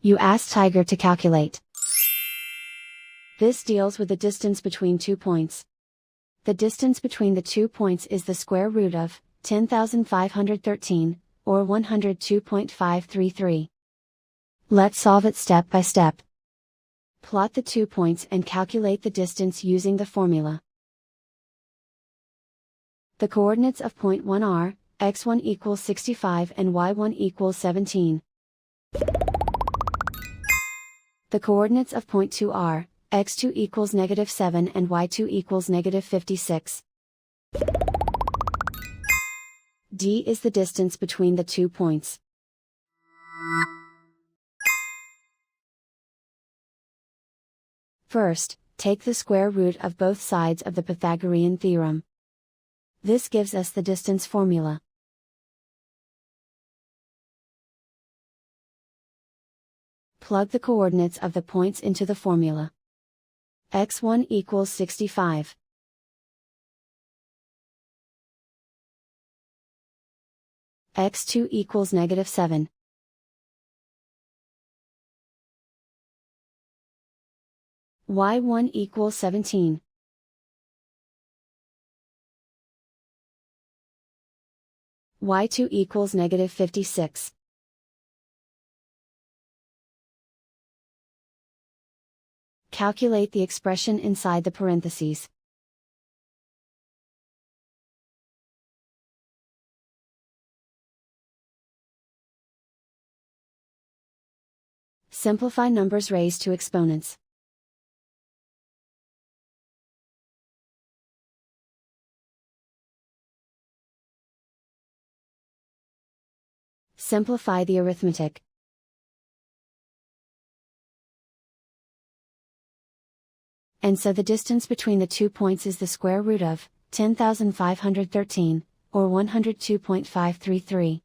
You ask Tiger to calculate. This deals with the distance between 2 points. The distance between the 2 points is the square root of 10,513, or 102.533. Let's solve it step by step. Plot the 2 points and calculate the distance using the formula. The coordinates of point 1 are, x1 equals 65 and y1 equals 17. The coordinates of point 2 are, x2 equals -7 and y2 equals -56. D is the distance between the 2 points. First, take the square root of both sides of the Pythagorean theorem. This gives us the distance formula. Plug the coordinates of the points into the formula. x1 equals 65. x2 equals -7. y1 equals 17. y2 equals -56. Calculate the expression inside the parentheses. Simplify numbers raised to exponents. Simplify the arithmetic. And so the distance between the 2 points is the square root of 10,513, or 102.533.